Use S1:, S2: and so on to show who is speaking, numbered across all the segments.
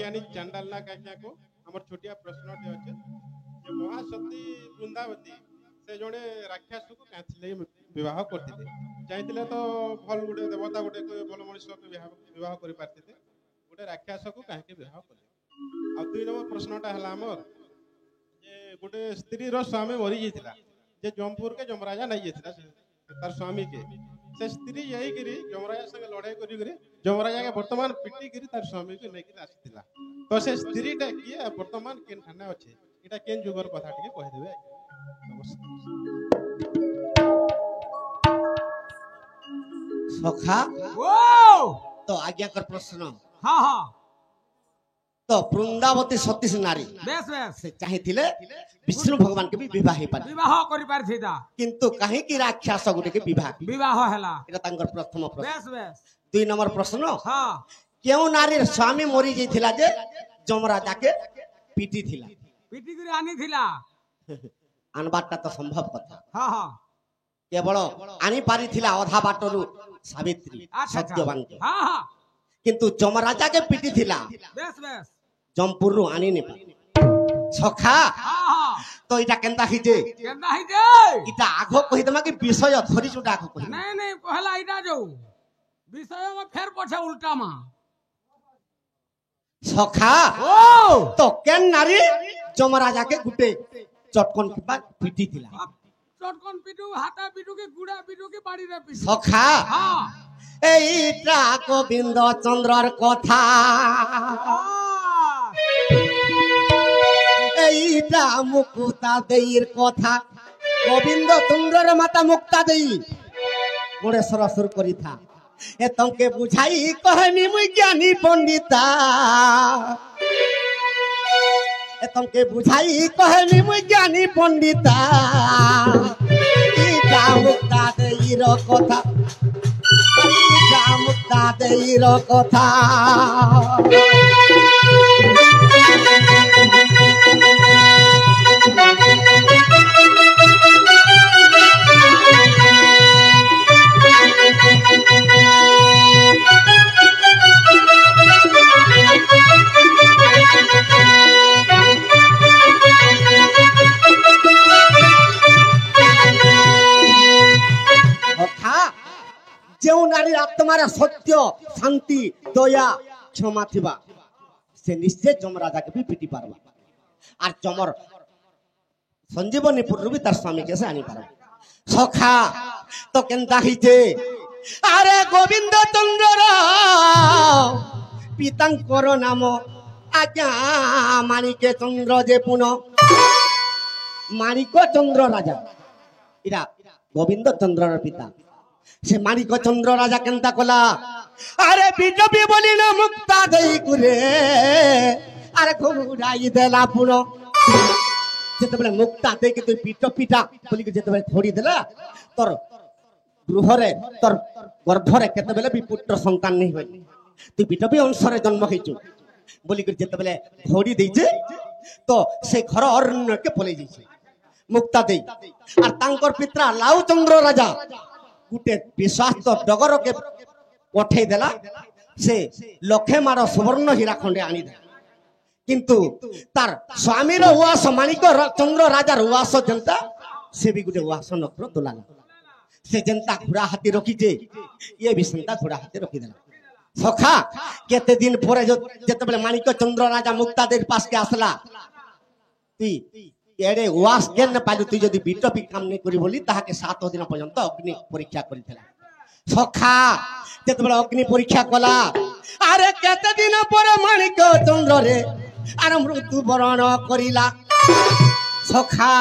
S1: ज्ञानी चांडाल ना क्या को हमर छोटिया प्रश्नटे अच्छे जे महासती वृंदावती से जड़े राक्षस को कैथिले विवाह करते चाहते तो भल गोटे देवता गोटे भल मनुष्य को विवाह कर पारते गोटे राक्षस को कहीं विवाह कले आ 2 नंबर प्रश्नटा है आमर जे गोटे स्त्री स्वामी मरी जाता जे जमपुर के जमराजा नहीं जाता तार स्वामी के से स्त्री जाइकरी जमराजा संगे लड़ाई करी जमराजा के वर्तमान पिटी करी तार स्वामी को लेकर आसीला तो से स्त्रीटा किए वर्तमान केन ठाने अच्छे इटा केन जुगर कथा टिके कहि देबे
S2: सखा
S3: ओ
S2: तो आज्ञा कर प्रश्न
S3: हाँ हाँ
S2: तो वृंदावती सतीश नारी
S3: बेस बेस
S2: से चाहिए विष्णु भगवान के भी विवाह हो पारे
S3: विवाह करि पारथि ता
S2: किंतु कहीं की राक्षस गुटे के विवाह
S3: विवाह हला
S2: एटा तांकर प्रथम प्रश्न
S3: बेस बेस
S2: 2 नंबर प्रश्न
S3: हाँ
S2: क्यों नारी स्वामी मरी जाइथिला जे जमराजा के पीटी थिला
S3: पिटी करे आनी थिला
S2: अनबाटा तो संभव कथा
S3: हाँ हाँ
S2: केवल आनी पारी थिला अधा बाटरू सावित्री
S3: अच्छा
S2: सत्यवान के
S3: हाँ हाँ
S2: किंतु जमराजा के पीटी थिला
S3: बेस बेस
S2: जमपुर रु आनी ने पारी सखा
S3: हाँ हाँ
S2: तो इटा केनता हिजे
S3: केना ही दे
S2: इटा आगो कहि दमा कि विषय धरि जुटा आगो कहि
S3: नहीं नहीं पहला इटा जो विषय में फेर पछे उल्टा मा
S2: सखा
S3: ओ
S2: तो केन नारी जमराजा के गुटे चटकन के बाद पीटी थिला
S3: चटकन पिटू हाथा पिटू के गुड़ा पिटू के बाड़ी रे पिटू
S2: सखा
S3: हाँ
S2: এইটা গোবিন্দ চন্দ্রর কথা এইটা মুক্তা দেইর কথা গোবিন্দ চন্দ্রর মাতা মুক্তা দেই মোরে সরসুর করিথা এ তংকে বুঝাই কহনি মুই জ্ঞানী পণ্ডিতা এ তংকে বুঝাই কহনি মুই জ্ঞানী পণ্ডিতা এইটা মুক্তা দেইর কথা মুক্তা দেইর কথা जो नारी आत्मार सत्य शांति दया क्षमा थिबा से निश्चय जमराजा के भी पिटी पारबा और जमर संजीवनीपुर भी तार स्वामी के से आनी पारबा सखा तो केनता हिजे अरे गोविंद चंद्र पितांकर नाम आज्ञा माणिक चंद्र जे पुन माणिक चंद्र राजा इरा गोविंद चंद्र पिता से माणिक चंद्र राजा केनता कला अरे बीजेपी बोली ना मुक्ता देई गुरे अरे घुराई देला पुनो जेतबेले मुक्ता दे के तू पीट पीटा बोली के जेतबेले थोड़ी देला तोर गृहरे तोर गर्भरे केतबेले भी पुत्र संतान नहीं होई तू बीजेपी अंशरे जन्म हेचु बोली के जेतबेले थोड़ी देइछे तो से घर अरण्य के पले जाइछे मुक्ता देई और तांकर पिता लाउ चंद्र राजा गुटे विश्वास तो डगर के पठे देला से लखे मार सुवर्ण हीरा खंडे आनी दे किंतु तार स्वामी रो उवास माणिक चंद्र राजा उवास जनता से भी गुटे उवास नखर दोला से जनता घोड़ा हाथी रखी जे ये भी जनता घोड़ा हाथी रखी देला सखा केते दिन परे जो जेतबेले माणिक चंद्र राजा मुक्ता देर पास के आसला ती एडे उवास केन पालु तु जदी बीटपी काम नै करी बोली ताहा के 7 दिन पर्यंत अग्नि परीक्षा करिथला सखा जेतबेले अग्नि परीक्षा कला अरे केते दिन परे माणिक चंद्र रे अरे मृत्यु वरण करिला सखा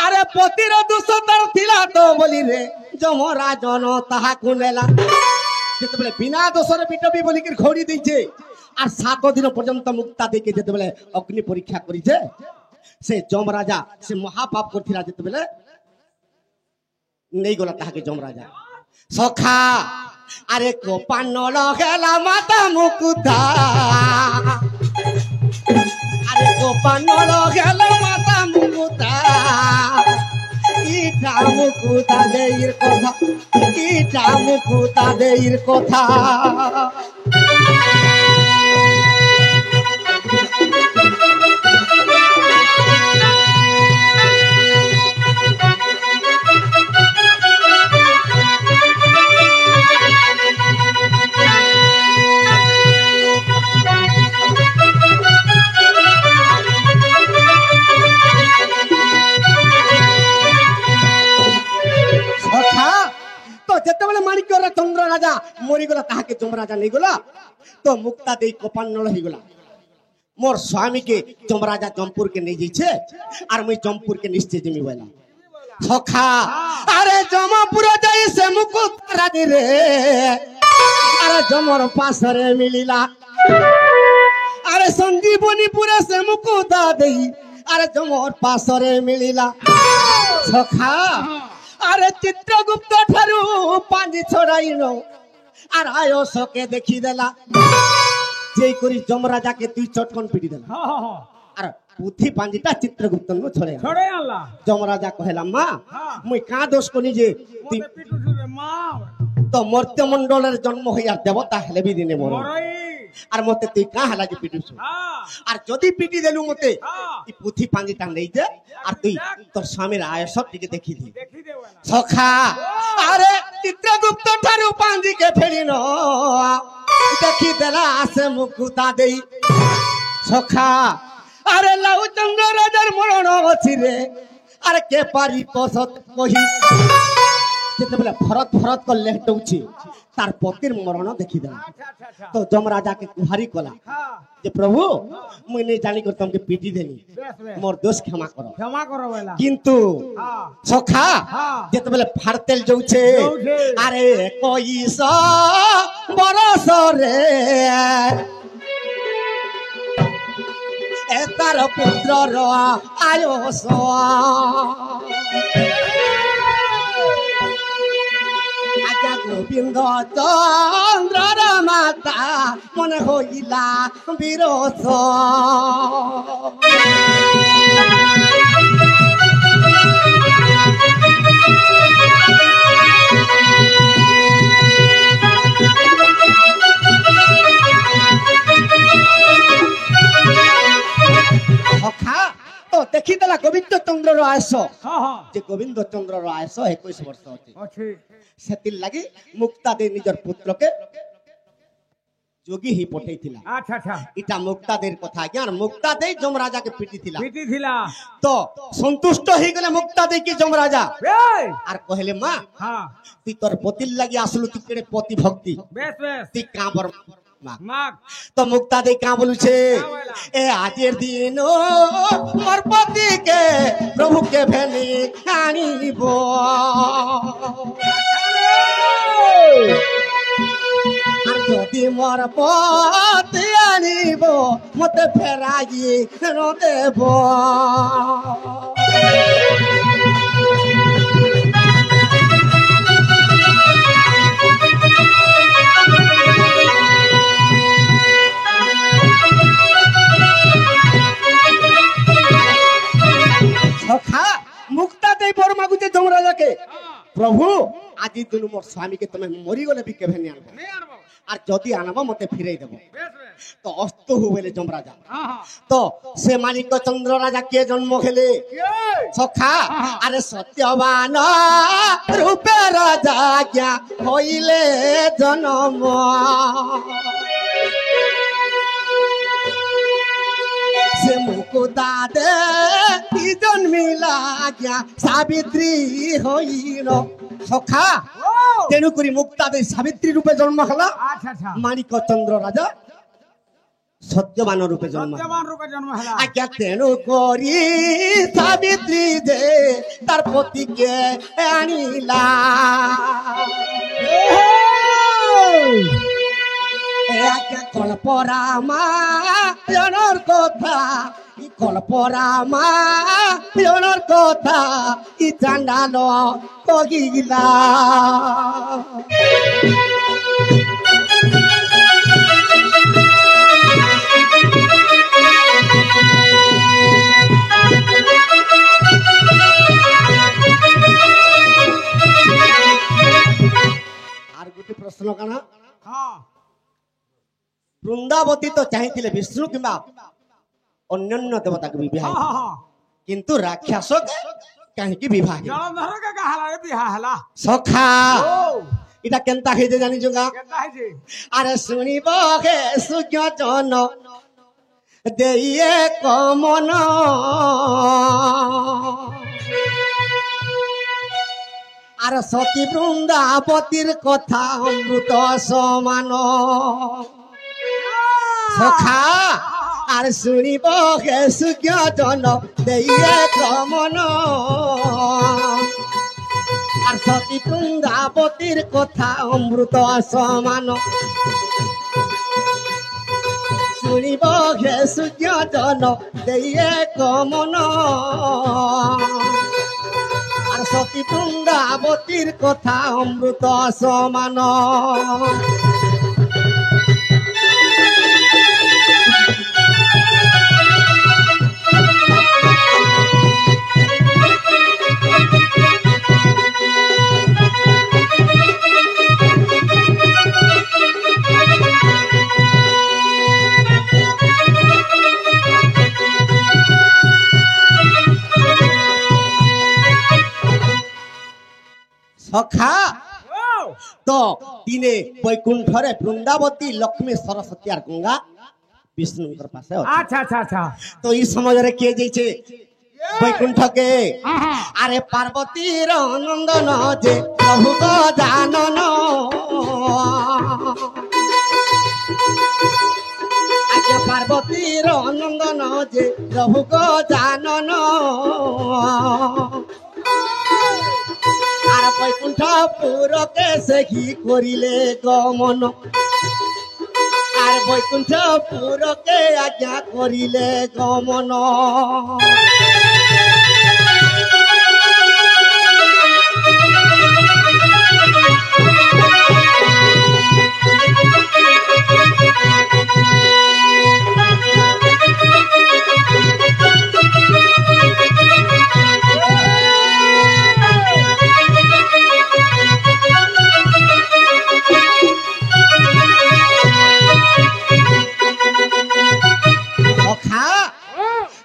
S2: अरे पतिर दुसतर थिला तो बोली रे जमराजन ताहा कुनेला जेतबेले बिना दोषरे बीटपी बोली के घोड़ी दैछे आ 7 दिन पर्यंत मुक्ता दे के जेतबेले अग्नि परीक्षा करिछे से जमराजा से महापाप करथिला जेतबेले नहीं गला ताहा के जमराजा सखा अरे कोपान लगेला माता मुकुता अरे कोपान लगेला माता मुकुता इटा मुकुता देइर कथा इटा मुकुता देइर कथा যেତେବେଳେ মানিক্যর চন্দ্র রাজা মরিগলা তাহাকে যমরাজা নেইগলা তো মুক্তা দেই কপান্নল হইগলা মোর স্বামীকে যমরাজা জমপুরকে নিয়ে যাইছে আর মুই জমপুরকে নিশ্চয় জিমি বলা সখা আরে জমপুর যাই সে মুকুতা রানী রে আরে জমর পাশরে মিলিলা আরে সঞ্জীবনীপুরে সে মুকুতা দেই আরে জমর পাশরে মিলিলা সখা আরে চিত্রগুপ্ত ঠারু পাঞ্জি ছড়াইন আর আয়সকে দেখি দেলা যেই করি যমরাজাকে তুই চটকন পিটি দেলা আর পুথি পাঞ্জিটা চিত্রগুপ্ত নু ছড়ে
S3: ছড়ে আল্লাহ
S2: যমরাজা কহেলা মা মুই কা দোষ করি যে তুই
S3: মতে পিটু দিবে মা
S2: তো মর্ত্য মণ্ডলের জন্ম হইয়া দেবতা হেলে বি দিনে মর
S3: মরই
S2: আর মতে তুই কা হেলা যে পিটুছ আর যদি পিটি দেলু মতে এই পুথি পাঞ্জিটা নেই দে আর তুই তোর স্বামীর আয়সক দিকে দেখি দি
S3: দেখি দেবে না
S2: সখা আরে চিত্রগুপ্ত ঠারু পাঞ্জিকে ফেরিন দেখি দেলা আসে মুকুতা দেই সখা আরে লাউ চন্দ্র রাজার মরণ অছি রে আরে কে পারি কসত কহি যেতেবেলে ভরত ভরত করলে হেটুছি তার পতির মরণ দেখি দেলা
S3: আচ্ছা আচ্ছা আচ্ছা
S2: তো যমরাজাকে গুহারি কলা যে প্রভু মুই নেই জানি কর তোমাকে পিটি দেনি
S3: বেশ বেশ
S2: মোর দোষ ক্ষমা করো
S3: ক্ষমা করো বেলা
S2: কিন্তু সখা
S3: হ্যাঁ।
S2: যেতেবেলে ফারতেল যাউছে
S3: যাউছে।
S2: আরে কইস বরস রে এ তার পুত্রর আয়স আজ্ঞা গোবিন্দ চন্দ্রর মাতা মনে হইলা বিরস সখা তো দেখি দেলা গোবিন্দ চন্দ্রর আয়স যে গোবিন্দ চন্দ্রর আয়স 21 বর্ষ আছে
S3: ଅଛି
S2: সেতির লাগি মুক্তা দে নিজর পুত্রকে যোগী হি পঠাইছিলা
S3: আচ্ছা আচ্ছা
S2: এটা মুক্তা দের কথা আজ্ঞা আর মুক্তা দেই যমরাজাকে পিটিছিলা
S3: পিটি থিলা
S2: তো সন্তুষ্ট হই গলে মুক্তা দেই কি যমরাজা
S3: এই
S2: আর কহিলে মা
S3: হ্যাঁ
S2: তুই তোর পতির লাগি আসলু তুই কেড়ে পতি ভক্তি
S3: বেশ বেশ
S2: তুই কাঁবর মা
S3: মাগ
S2: তো মুক্তা দেই কা বলুছে এ আজের দিন মোর পতিকে প্রভুকে ভেলি আনিব আর যদি মোর পতি আনিব মতে ফেরাই দেব সখা মুক্তা দেই বড় মাগুতে যমরাজাকে প্রভু আজি দিন মোর স্বামীকে তুমি মরি গলে বি কেভে নি আনবো
S3: নে আনবো
S2: আর যদি আনবো মতে ফিরাই দেব
S3: বেশ বেশ
S2: তো অস্ত হইলে যমরাজা
S3: হ্যাঁ হ্যাঁ
S2: তো সে মানিক চন্দ্র রাজা কে জন্ম খেলে
S3: এই
S2: সখা আরে সত্যবান রূপে রাজা জ্ঞা হইলে জন্ম সে মুকুতা দে কি জন্মিলা জ্ঞা সাবিত্রী হইল সখা
S3: ও
S2: তেণু করি মুক্তা দে সাবিত্রী রূপে জন্ম হলা
S3: আচ্ছা আচ্ছা
S2: মানিক চন্দ্র রাজা সত্যবান রূপে জন্ম হলা
S3: সত্যবান রূপে জন্ম হলা
S2: আজ্ঞা তেণু করি সাবিত্রী দে তার পতিকে আনিলা আজ্ঞা কল্পরামা জনর কথা ই কল্পরামা জনর কথা ই চান্ডাল কহিলা আর গোটে প্রশ্ন কানা
S3: হ্যাঁ
S2: বৃন্দাবতী তো চাইছিলে বিষ্ণু কিংবা অন্যান্য দেবতাকে বিবাহ
S3: হ্যাঁ হ্যাঁ
S2: কিন্তু রাক্ষস কাহিকি বিবাহ
S3: জলধর কে কাহালা রে বিহা হেলা
S2: সখা
S3: ও
S2: এটা কেনতা হইতে জানিছো গা
S3: কেতা হইছে
S2: আরে শুনিব হে সুজ্ঞজন দেইয়ে কমন আর সতী বৃন্দাবতীর কথা অমৃত সমান সখা আর শুনিব হে সুজ্ঞ জন দেইয়ে কমন আর সতী বৃন্দাবতীর কথা অমৃত সমান শুনিব হে সুজ্ঞ জন দেইয়ে কমন আর সতী বৃন্দাবতীর কথা অমৃত সমান সখা তো দিনে বৈকুণ্ঠরে বৃন্দাবতী লক্ষ্মী সরস্বতী আর গঙ্গা বিষ্ণুঙ্কর পাশে আছে।
S3: আচ্ছা আচ্ছা আচ্ছা
S2: তো এই সময়ের কে যাইছে বৈকুণ্ঠকে আরে পার্বতীর নন্দন যে প্রভু জানন আগে পার্বতীর নন্দন যে প্রভু জানন আর বৈকুণ্ঠপুরকে সেহি করিলে গমন আর বৈকুণ্ঠপুরকে আজ্ঞা করিলে গমন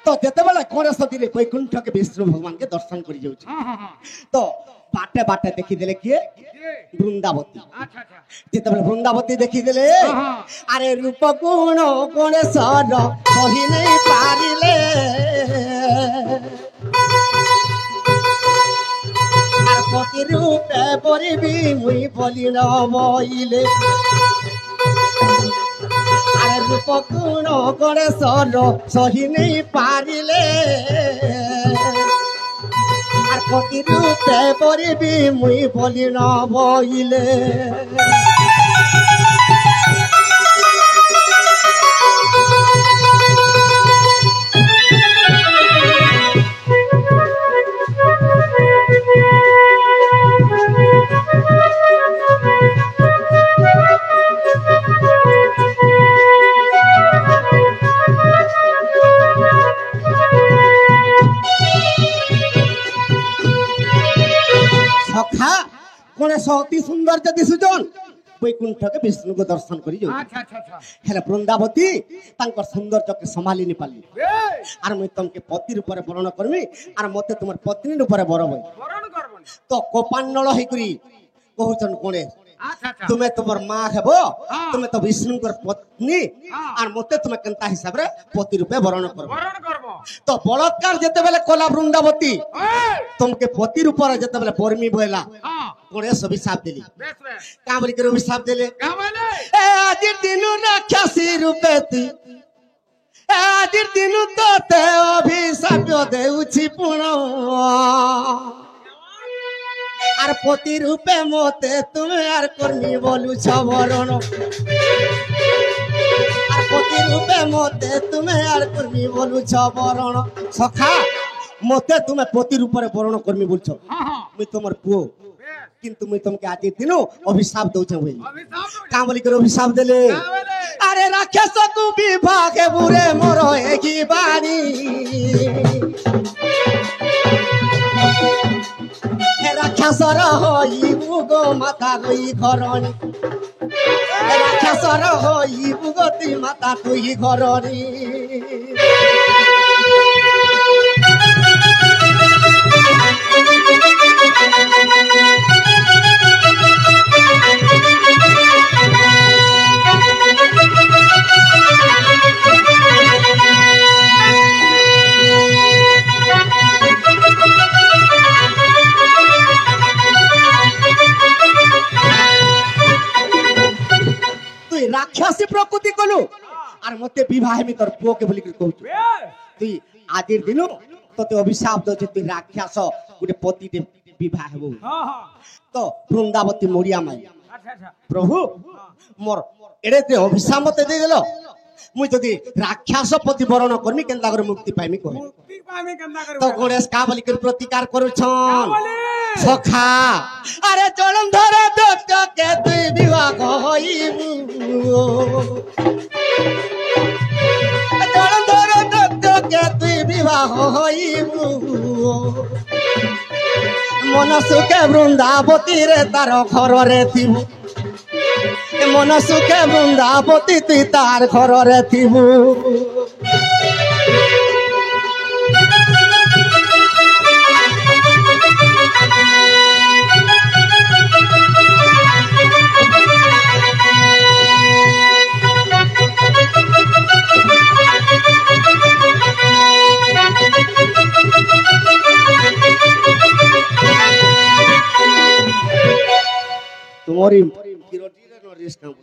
S2: তো যেতেবেলে গণেশতীরে বৈকুণ্ঠকে বিষ্ণু ভগবানকে দর্শন করে যাচ্ছে তো বাটে বাটে দেখিদেলে কিয়ে বৃন্দাবতী যেতেবেলে বৃন্দাবতী দেখিদেলে আরে রূপ গুণ গণেশর কহি নেই পারিলে আর পতি রূপে পরিবি মুই বলি ন বইলে আর রূপ গুণ গণেশর সহি নেই পারিলে আর পতি রূপে পরিবি মুই বলি ন বইলে সখা গণেশ অতি সৌন্দর্য দিশুজন বৈকুণ্ঠকে বিষ্ণুকে দর্শন করি হেলে বৃন্দাবতী তাঙ্কর সৌন্দর্যকে সম্ভালি নি পারলি আর মুই তোমাকে পতির উপরে বরণ করবি আর মতে তোমার পত্নীর উপরে বরব তো কোপান্নল হইকরি কহুছন গণেশ তুমি তোমার মা হেব তুমি তো বিষ্ণুঙ্কর পত্নী আর মতে তুমি কেনতা হিসাবে পতি রূপে বরণ করব তো বলৎকার যেতেবেলে কলা বৃন্দাবতী তোমাকে পতির উপরে যেতেবেলে বর্মি বইলা গণেশ অভিশাপ দিলি কা বলি করে অভিশাপ দিলে এ আজির দিন রাক্ষসী রূপে তুই আজির দিন তোতে অভিশাপ দেউছি পুণ আর পতি রূপে মতে তুমি আর কর্মী বলুছ বরণ আর পতি রূপে মতে তুমি আর কর্মী বলুছ বরণ সখা মতে তুমি পতি রূপে বরণ কর্মী বলছ মুই তোমার পুও কিন্তু মুই তোমাকে আজ দিন অভিশাপ দউছ বলি কা বলি করে অভিশাপ দেলে আরে রাক্ষস কু বিভাগে বুরে মোর এগি বাণী রাক্ষসর হইবু গো মাতা তুই ঘরণী রাক্ষসর হইবু গতি মাতা তুই ঘরণী রাক্ষসী প্রকৃতি কলু আর মতে বিবাহ হেমি তোর পুকে বলি কହୁଛୁ তুই আজির দিন তোতে অভিশাপ দଉଛି তুই রাক্ষস গোটে পতিতে বিবাহ হেবু তো বৃন্দাবতী মরিয়া মাই প্রভু মোর এড়ে অভিশাপ মতে দেইদেল মুই যদি রাক্ষস পতি বরণ করমি কেনতা করে মুক্তি পাইমি কহে তো গণেশ কা বলি করে প্রতিকার করুছন সখা আরে জলন্ধর দত্তকে তুই বিবাহ হইবু জলন্ধর দত্তকে তুই বিবাহ হইবু মন সুখে বৃন্দাবতী রে তার ঘরে থিবু মন সুখে বৃন্দাবতী তুই তার ঘরে থিবু তোমারই কিরটিরে নরিস কাম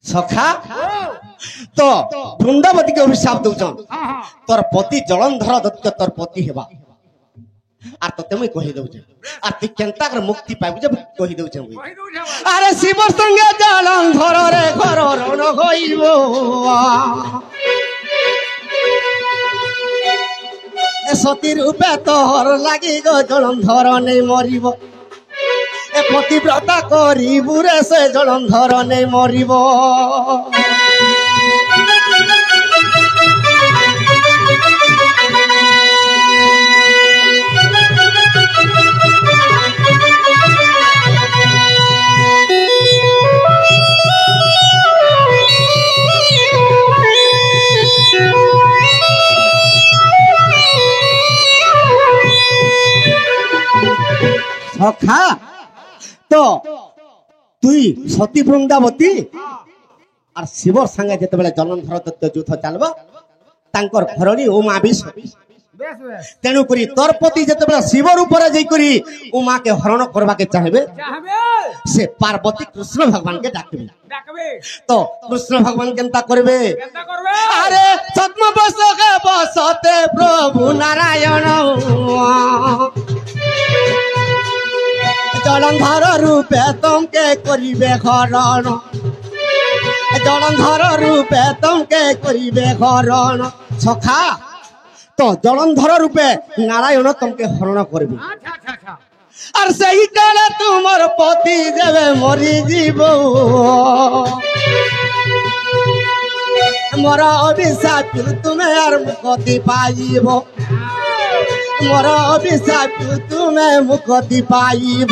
S2: সখা তো বৃন্দাবতীকে অভিশাপ দৌছন তোর পতি জলন্ধর দত্ত তোর পতি হেবা আর তোতে মুই কহি দউছে আর তুই কেনতা করে মুক্তি পাইবু যে কহি দউছে মুই আরে শিব সঙ্গে জলন্ধর রে ঘর রণ হইব সতী রূপে তোর লাগি গো জলন্ধর নেই মরিব এ পতিব্রতা করিবু রে সে জলন্ধর নেই মরিব সখা তো তুই সতী বৃন্দাবতী আর শিবর সাঙ্গে যেতবেলে জলন্ধর দত্ত যুদ্ধ চালব তাঙ্কর ঘরনি উমা বিষ তেণু করি তোর পতি যেতবেলে শিবর উপরে যাই করি উমাকে হরণ করবাকে চাহিবে সে পার্বতী কৃষ্ণ ভগবানকে ডাকবে তো কৃষ্ণ ভগবান কেনতা করবে আরে ছদ্ম বসকে বসতে প্রভু নারায়ণ জলন্ধর রূপে তোমকে করিবে হরণ জলন্ধর রূপে তোমকে করিবে হরণ সখা তো জলন্ধর রূপে নারায়ণ তোমকে হরণ করবে আর সেই কালে তোমার পতি দেবে মরি জীব মোর অভিশাপ তুমি আর মুক্তি পাইব মোর অভিশাপ তুমি মুক্তি পাইব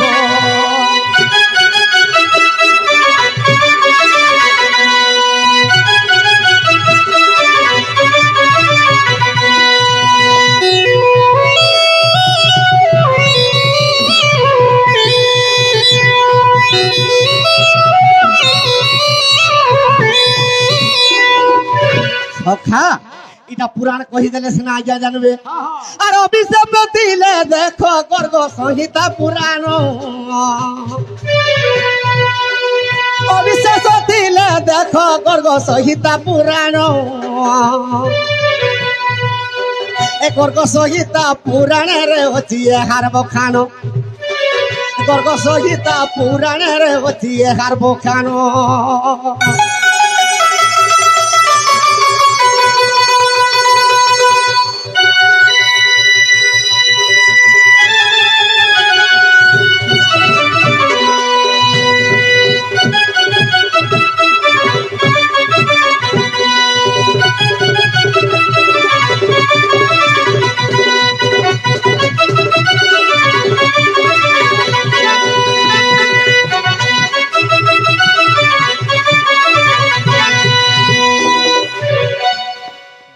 S2: সখা এটা পুরাণ কহিদেলে সিনা আজ্ঞা জানবে আর অভিশাপ দিলে দেখো গর্গ সংহিতা পুরাণ অবিশ্বাস দিলে দেখো গর্গ সংহিতা পুরাণ এ গর্গ সংহিতা পুরাণেরে অছি এহার বখান গর্গ সংহিতা পুরাণেরে অছি এহার বখান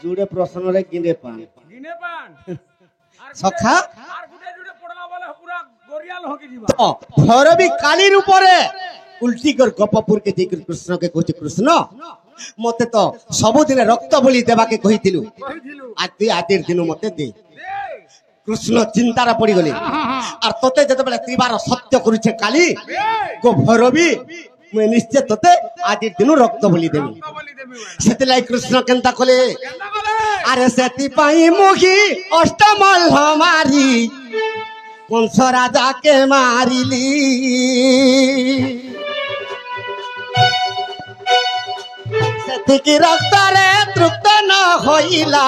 S2: जुड़े प्रश्न रे गिने पान सखा
S3: আর গুটে গুটে পড়লা বলে পুরা গরিয়াল হকি দিবা
S2: तो भैरवी काली रूप रे उल्टी कर गपपुर के जेकर कृष्ण के कहते कृष्ण मते तो सबुदिन रक्त बलि देबा के कहिथिलु आज तु आदिर दिन मते दे कृष्ण चिंतारा पड़ी गले আর তোতে যেতবেলে ত্রিবার সত্য করুছে কালী গো ভৈরবী মুই নিশ্চয় তোতে আজির দিন রক্ত বলি দেবি সেতিলাই কৃষ্ণ কেন্তা কলে আরে সেতিপাই মুখী অষ্টমল্ল মারি কংস রাজাকে মারিলি সেতিকি রক্তরে তৃপ্ত ন হইলা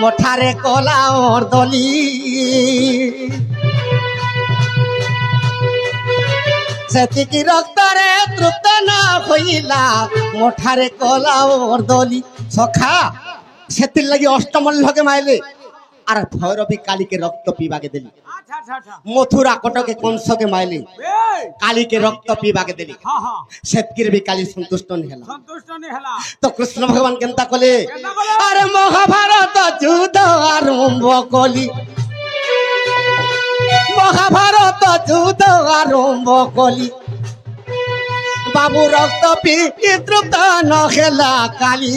S2: মঠারে কলা অর্দলি সেতিকি রক্তরে তৃপ্ত ন হইলা মঠারে কলা অর্দলি সখা সেতির লাগি অষ্টমল্লকে মাইলে আর ভৈরবী কালীকে রক্ত পিবাকে দিলি মথুরা কটকে কংসকে মাইলি কালীকে রক্ত পিবাকে দেলি সেতকির भी কালী সন্তুষ্ট নি হেলা তো কৃষ্ণ ভগবান কেনতা কলে আরে মহাভারত যুদ্ধ আরম্ভ কলি মহাভারত যুদ্ধ আরম্ভ কলি বাবু রক্ত পি তৃপ্ত ন হেলা কালী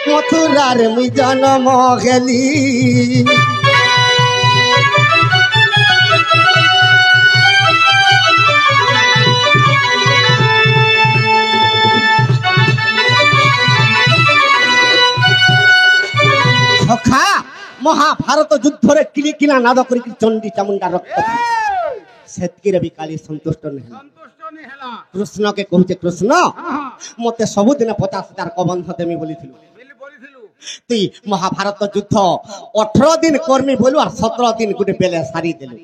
S2: মথুরার মুই জন্ম হেলি সখা মহাভারত যুদ্ধরে কিলি কিনা নাদ করি চণ্ডী চামুন্ডা রক্ত সেতকিরে भी কালী সন্তুষ্ট নেহেলা কৃষ্ণকে কହୁছে কৃষ্ণ মতে ସବୁଦିନ 50,000 কবন্ধ দেমি বলিছিলু তুই মহাভারত যুদ্ধ 18 দিন কর্মী বলু আর 17 দিন গুটে বেলে সারি দেলু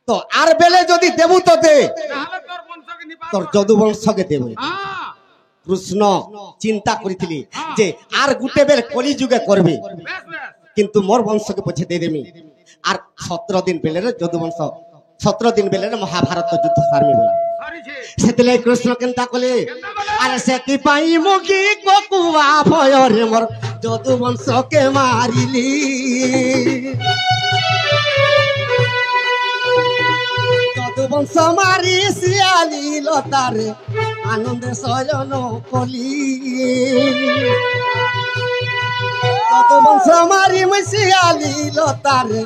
S2: তো আর বেলে যদি দেবু তো দে তোর যদুবংশকে দেবু কৃষ্ণ চিন্তা করিছিলি যে আর গুটে বেল কলি যুগে করবে কিন্তু মোর বংশকে পছে দে দেমি আর 17 দিন বেলে যদুবংশ 17 দিন বেলে মহাভারত যুদ্ধ সারমি বলে সেতলে কৃষ্ণ কেনতা কলে আরে সেতি পাই মুখি কোকুয়া ভয়রে মোর যদুবংশকে মারিলি যদুবংশ মারি শিয়ালি লতারে আনন্দে শয়ন কলি যদুবংশ মারি মুই শিয়ালি লতারে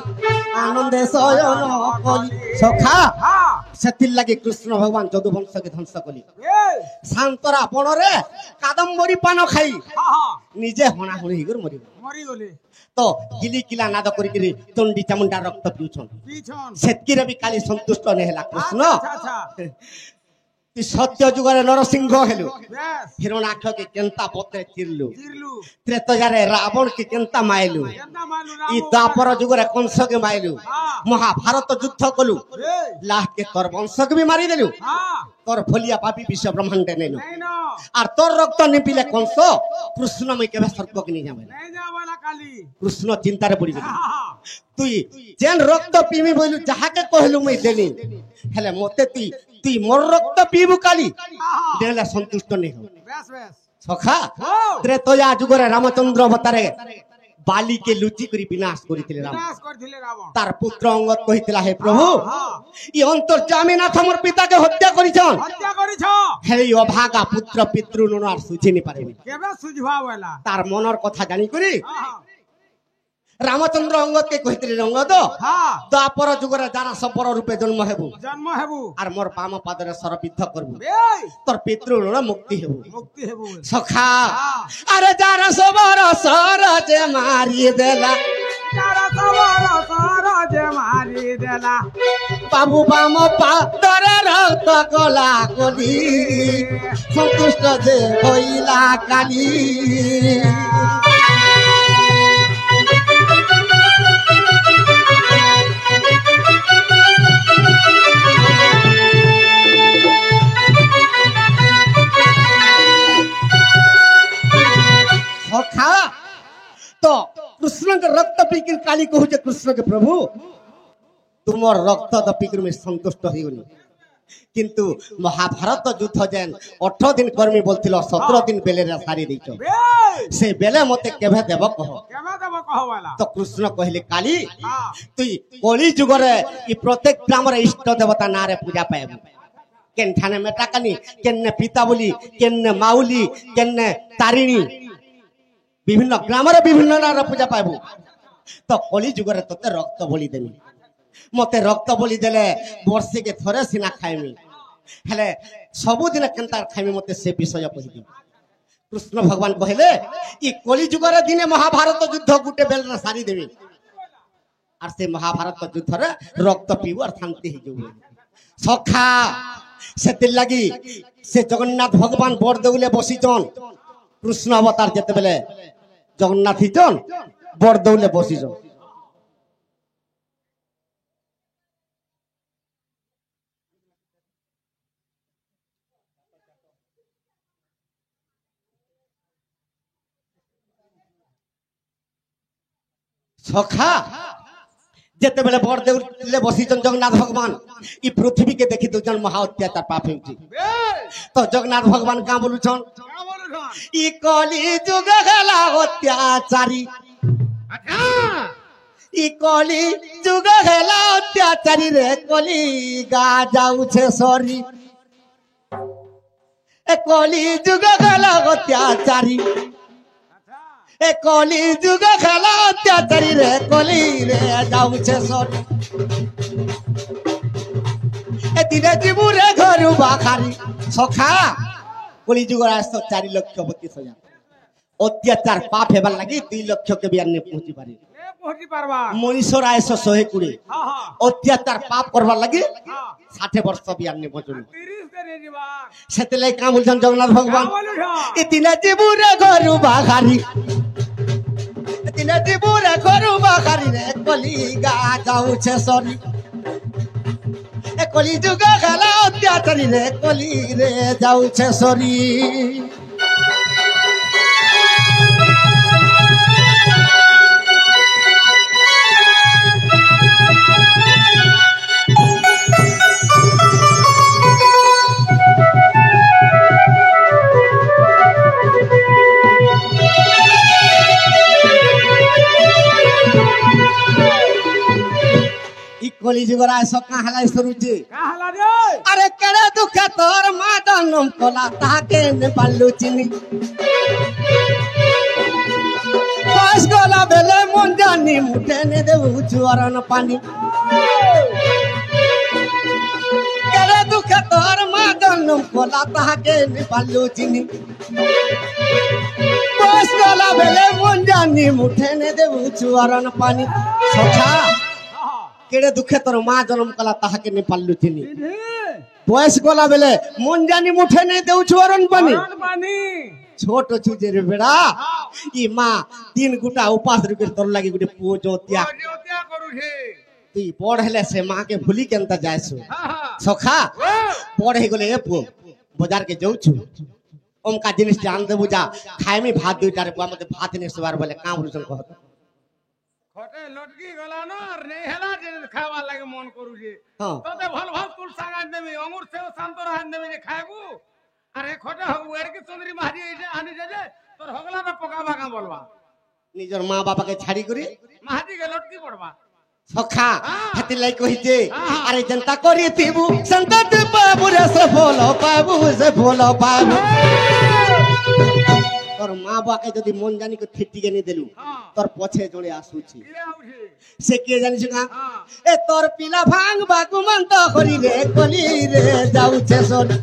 S2: আনন্দে শয়ন কলি সখা সেতির লাগি কৃষ্ণ ভগবান যদুবংশকে ধ্বংস কলি শান্তরা বণরে কাদম্বরী পান খাই নিজে হଣା হଣି হিগর মরি তো গিলি কিলা নাদ করি কিরি চণ্ডী চামুন্ডা রক্ত পিউছন সেতকিরে भी কালী সন্তুষ্ট নে হেলা কৃষ্ণ তুই সত্য যুগরে নরসিংহ হেলু হিরণাক্ষকে কেনতা বতে চিরলু ত্রেতয়ারে রাবণকে কেনতা মাইলু ই দ্বাপর যুগরে কংসকে মাইলু মহাভারত যুদ্ধ কলু লাহকে তোর বংশকে भी মারি দেলু তোর ভলিয়া পাপি বিশ্ব ব্রহ্মাণ্ডে নেনু আর তোর রক্ত নিপিলে কংস কৃষ্ণ মই কেবে স্বর্গকে নি যাবে কৃষ্ণ চিন্তারে পড়ি গেল তুই যেন রক্ত পিমি বইলু যাহাকে কহিলু মই দেনি হেলে মতে তুই মোর রক্ত পিবু কালী দেলা সন্তুষ্ট নেই সখা ত্রেতয়া যুগরে রামচন্দ্র অবতারে বালিকে লুচি করি বিনাশ করিଥିଲେ রাম তার পুত্র অঙ্গদ কহিতলা হে প্রভু ই অন্তর্যামীনাথ মোর পিতাকে হত্যা করিছন হে অভাগা পুত্র পিতৃ নুন আর সুঝিনি পারেনি
S3: কেবে সুঝবা বলা
S2: তার মনর কথা জানি করি রামচন্দ্র অঙ্গদকে কহিতলে অঙ্গদ দ্বাপর যুগরে যারা সপর রূপে জন্ম হেবু আর মোর বাম পাদরে সরবিদ্ধ করবু তোর পিতৃ ঋণ মুক্তি হেবু সখা আরে যারা সবর সরজে মারি দেলা বাবু বাম পাদরে রক্ত কলা কলি সন্তুষ্ট যে হইলা কালী तो कृष्ण के रक्त पीकर काली कहू कृष्ण के प्रभु तुम रक्त पीकर में संतुष्ट होगनी किंतु महाभारत युद्ध जेन 18 दिन कर्मी बोलथिल 17 दिन बेले सारी दैछ से बेले मते केभे देब कह तो कृष्ण कहले काली तुई कली जुग रे ई प्रत्येक ग्राम रे इष्ट देवता नारे पूजा पाएबू केनठाने मेटाकानी केन्ने पिता बोली केन्ने माउली केन्ने तारिणी विभिन्न ग्राम रे विभिन्न नारे पूजा पाएबू तो कली जुग रे तते रक्त बोली देनी मते रक्त बोली देले वर्षे के थरे सिना खाइमी हेले सबुदिन केनता खाइमी मते से विषय कहि कृष्ण भगवान कहले ई कली जुगर दिने महाभारत युद्ध गुटे बेल सारी देबी और से महाभारत युद्ध रे रक्त पीबू और शांति हो जाऊ सखा से लगी से जगन्नाथ भगवान बर देउले बसीचन कृष्ण अवतार जेते बेले जगन्नाथ हिचन बर देउले बसीचन सखा जेते बेले बर देउले बसीचन जगन्नाथ भगवान ई पृथ्वी के देखि तो जन महा अत्याचार पाप हेउची तो जगन्नाथ भगवान का बोलुछन ई कली जुग गला अत्याचारी ई कली जुग गला अत्याचारी रे कली गा जाऊ छे सरी ए कली जुग गला अत्याचारी ए कली जुग गला अत्याचारी रे कली रे जाऊ छे सरी ए दिने जीवु रे घरु बाखारी सखा कली जुग आस 4 लाख 32,000 अत्याचार पाप हेबार लागि 2 लाख के बियान ने पहुंची पारे मनीषर आयस 120 अत्याचार पाप करबार लागि 60 वर्ष बियान ने पहुंचुनी 30 करे जीवा सेतले का बोलछन जगन्नाथ भगवान इतिने जीवु रे घरु बाखारी इतिने जीवु रे घरु बाखारी रे कली गा जाऊ छे सरी ए कली जुग गला अत्याचारी रे कली रे जाऊ छे सरी कली जुगरा सब का हला सरुजी का हला रे अरे केड़े दुख तोर मा जन्म कोला ताके ने बालू चिनी बस कोला बेले मन जानी मुठे ने देबू जुआरन पानी केड़े दुख तोर मा जन्म कोला ताके ने बालू चिनी बस कोला बेले मन जानी मुठे ने देबू जुआरन पानी सखा केड़े दुखे तोर मां जन्म कला ताहाके ने पाल्लु थिनी बयस गला बेले मन जानी मुठे ने देउ छोरन पानी छोट छुजे रे बेड़ा ई मां 3 गुटा उपास रुके तोर लागि गुटे पूजो त्याग करू छे तू बड़ हेले से मां के भूली केनता जायसु सखा बड़ हे गेले ए पु बाजार के जाउ छु ओमका जिनिस जान देबु जा खाइमी भात दुइटा रे बुआ मते भात ने सवार बोले का बोलछन कहत
S3: खोटे लटकी गला न रे हेला जे खावा लागे मन करू जे तते भल भल तुल सागा देबे अंगूर से संतरा आन देबे जे खाबू अरे खोटे हुएर के चंद्री मारी जे आनी जे तोर हगला न पका भागा बोलवा
S2: निजर मां बाबा के छाड़ी करी
S3: महादी के लटकी पड़वा
S2: सखा हति लाई कहि जे अरे जनता करी थीबू संतत बाबू रे से बोलो बाबू तोर मां बाबा के जदी मन जानी को थिटी के नहीं देलु तोर पछे जोड़े आसुची से के जानि छका ए तोर पिला भांग बागु मन तो करी रे कली रे जाऊ छे सोन ए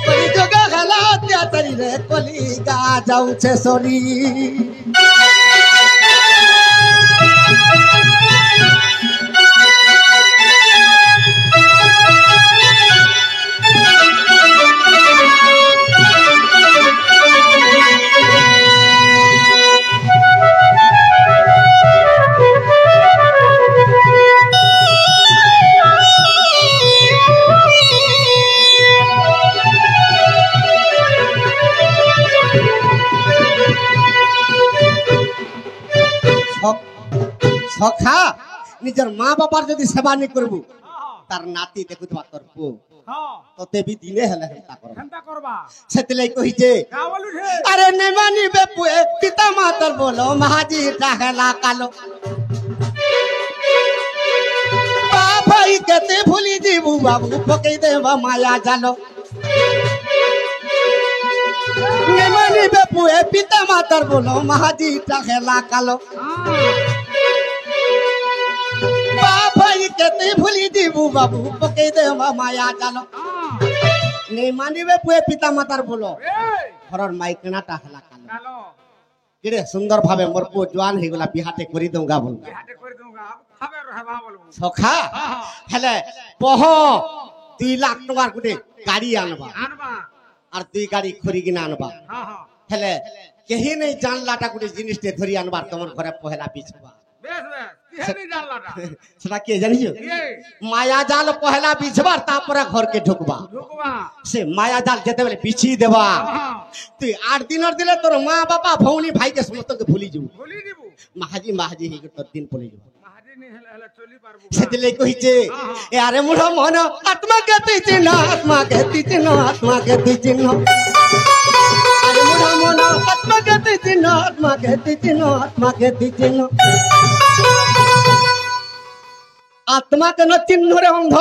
S2: कली जगा गला त्यातरी रे कली गा जाऊ छे सोनी सखा निजर मां बापार जदी सेवा नहीं करबू तार नाती देखुतबा तोर पो तते भी दिने हले हंता करबा सेतले कहि जे का बोलु रे अरे नै मानी बे पुए पिता मातर बोलो महाजी टाहला कालो बाबाई कते भूली जीबू बाबू पकई देबा माया जालो नै मानी बे पुए पिता मातर बोलो महाजी टाहला कालो কেতে ভুলি দিবু বাবু পকেই দে মায়া জাল নেই মানিবে পুয়ে পিতা মাতার বলো ঘরর মাইকনাটা হেলা কালো
S3: কালো
S2: কিরে সুন্দর ভাবে মোর পুଅ জোয়ান ହେଇଗଲା বিহাতে କରି দઉંগা বল
S3: হাটে করে দউগা খাবে রহবা বলবো
S2: সখা হেলে পহ 2 লাখ টাকার গুটে গাড়ি আনবা
S3: আনবা
S2: আর 2 গাড়ি খরি কিনা আনবা
S3: হ্যাঁ হ্যাঁ
S2: হেলে কেহি নেই জানলাটা গুটে জিনিসটে ধরি আনবার তোমার ঘরে পহেলা বিছবা
S3: বেশ বেশ কিহেনি জানলাটা
S2: সেটা কি জানিছো
S3: কে
S2: মায়া জাল পহেলা বিছবার তারপরে ঘরকে ঢুকবা
S3: ঢুকবা
S2: সে মায়া জাল যেতে বেলে বিছি দেবা
S3: হ্যাঁ
S2: তুই 8 দিনের দিলে তোর মা বাবা ভৌনি ভাইকে সমস্তকে ভুলি যাবো
S3: বলি দিব
S2: মাহাজি মাহাজি হেগে তোর দিন পড়ে যাবো
S3: মাহাজি নি হেলে হেলে চলি পারবো
S2: সেদিলে কইছে এ আরে মুড়া মন আত্মাকে তুই চিহ্ন আত্মাকে তুই চিহ্ন আত্মাকে তুই চিহ্ন আরে মুড়া মন আত্মাকে তুই চিহ্ন আত্মাকে তুই চিহ্ন আত্মাকে তুই চিহ্ন আত্মাকে ন চিহ্ন রে অন্ধ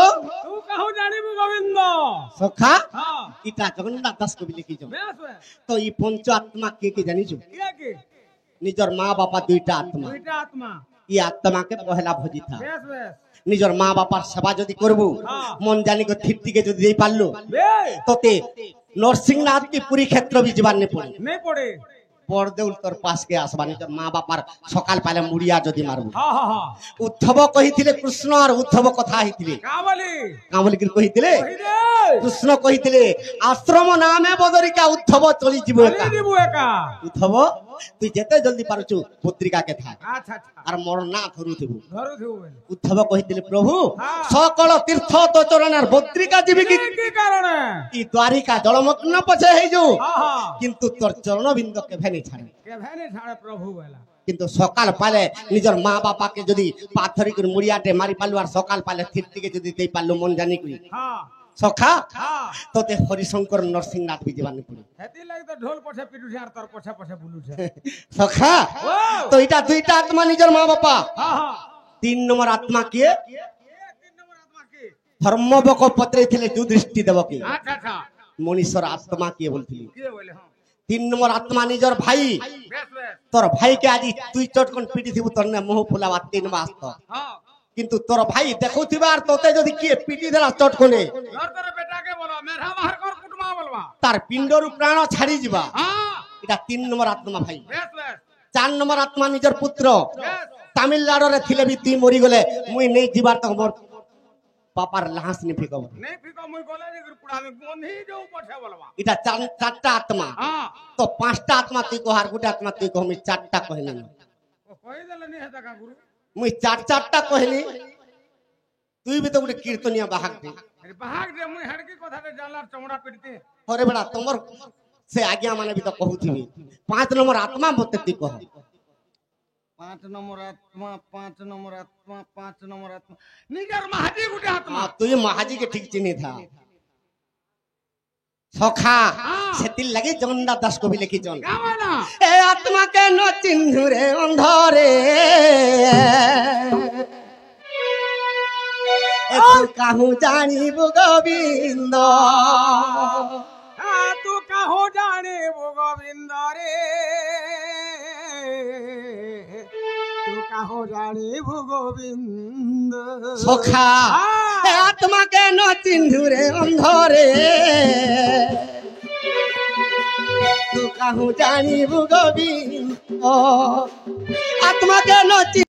S3: তু কাহু জানিবু গোবিন্দ
S2: সখা
S3: হ্যাঁ
S2: ইটা জগন্নাথ দাস কবি লিখিছ
S3: বেশ বেশ
S2: তো এই পঞ্চ আত্মা কে কে জানিছো
S3: কে কে
S2: নিজর মা বাবা দুইটা আত্মা
S3: দুইটা আত্মা
S2: ই আত্মাকে পহেলা ভজিতা
S3: বেশ বেশ
S2: নিজর মা বাবার সেবা যদি করবো মন জানি তৃপ্তিকে যদি দেই পারলো
S3: বেশ
S2: তোতে নরসিংনাথ কি পুরী ক্ষেত্র বি জীবান নে পড়ে
S3: নেই পড়ে
S2: বড়দেউল তোর পাশকে আসবা নিজর মা বাবার সকাল পালে মুড়িয়া যদি মারবো
S3: হ্যাঁ হ্যাঁ হ্যাঁ
S2: উদ্ধব কহিଥିଲେ কৃষ্ণ আর উদ্ধব কথা হইଥିଲେ
S3: কাবলি
S2: কামলিকি কহিଥିଲେ
S3: কহি দে
S2: কৃষ্ণ কহিଥିଲେ আশ্রম নামে বদরিকা উদ্ধব চলি যাব একা
S3: চলি দিব একা
S2: উদ্ধব তুই যেতে জলদি পারছু পত্রিকাকে থাক
S3: আচ্ছা আচ্ছা
S2: আর মোর না ধরুথিবু
S3: ধরু দিব বলে
S2: উদ্ধব কহিଥିଲେ প্রভু
S3: হ্যাঁ।
S2: সকল তীর্থ তো চরণের বদ্রিকা জীবী কি
S3: কি কারণে
S2: ই দ্বারিকা জলমগ্ন পছে হইযু
S3: হ্যাঁ হ্যাঁ
S2: কিন্তু তোর চরণ বিন্দু কেভে নেই ছাড়ে
S3: কে ভেনে ছাড়ে প্রভু বেলা
S2: কিন্তু সকাল পালে নিজের মা বাবাকে যদি পাথরি করে মুড়িয়াটে মারি পারলু আর সকাল পালে তৃপ্তিকে যদি দেই পারলু মন জানি করি
S3: হ্যাঁ
S2: সখা
S3: হ্যাঁ
S2: তোতে হরিশঙ্কর নরসিংনাথ বিজবানি পড়ি
S3: হেতি লাগি তো ঢোল পছে পিটুছে আর তোর পছে পছে বুলুছে
S2: সখা
S3: ও
S2: তো এটা দুইটা আত্মা নিজের মা বাবা
S3: হ্যাঁ হ্যাঁ
S2: 3 নম্বর আত্মা কে
S3: কে 3 নম্বর আত্মা কি
S2: ধর্মবক পত্রে ଥିଲେ যু দৃষ্টি দেব কি
S3: আচ্ছা আচ্ছা
S2: মনীশ্বর আত্মা কে বলছিলি
S3: কে বলে হ্যাঁ
S2: 3 নম্বর আত্মা নিজের ভাই
S3: বেশ বেশ
S2: তোর ভাইকে আজি তুই চটকন পিটি থিবু তোর না মোহ ফুলাবা 3 মাস তো
S3: হ্যাঁ
S2: কিন্তু তোর ভাই দেখুথিবা আর তোতে যদি কি পিটি দেলা চটকনে
S3: তোর তোর বেটাকে বলো মেধা বাহার কর কুটমা বলবা
S2: তার পিণ্ডরু প্রাণ ছাড়ি ଯିବା
S3: হ্যাঁ
S2: এটা 3 নম্বর আত্মা ভাই
S3: বেশ বেশ
S2: 4 নম্বর আত্মা নিজের পুত্র
S3: বেশ
S2: তামিলনাডুরে থিলে বি তুই মরি গলে মুই নেই ଯିବାର তো মোর পাপার লাহাস নি ফিকব
S3: নেই ফিকো মুই গলে নি পুড়া আমি বন্ধি যাও পছে বলবা
S2: এটা চারটা আত্মা
S3: হ্যাঁ
S2: তো 5টা আত্মা তুই কহার গোটা আত্মা তুই কহ আমি 4টা কহিনি
S3: ও কই দেলে নি হেতা কা গুরু
S2: মুই 4টা কহিনি তুই বি তো গোটে কীর্তনিয়া বাহাক দে
S3: আরে বাহাগ দে মুই হেডকি কথাতে জানলার চমড়া পিটতে
S2: হরে বেড়া তোমার সে আজ্ঞা মানে বি তো কহুথিবি 5 নম্বর আত্মা মতে তুই কহ
S3: 5 নম্বর আত্মা 5 নম্বর আত্মা 5 নম্বর আত্মা নিজার মাহাজি গুটে আত্মা
S2: তুই মাহাজি के ठीक चिन्ह था সখা সেতিল লাগি জগন্নাথ দাস কবি লিখিছন
S3: গাওয়ানা
S2: এ আত্মা কে ন চিহ্নু রে অন্ধরে এ তু কাহু জানিব গোবিন্দ
S3: তু কাহো জানে গোবিন্দ রে তু কাহো জানে গোবিন্দ
S2: সখা এ আত্মা কে ন চিহ্নু রে অন্ধরে তু কাহু জানিব গোবিন্দ আত্মা কে ন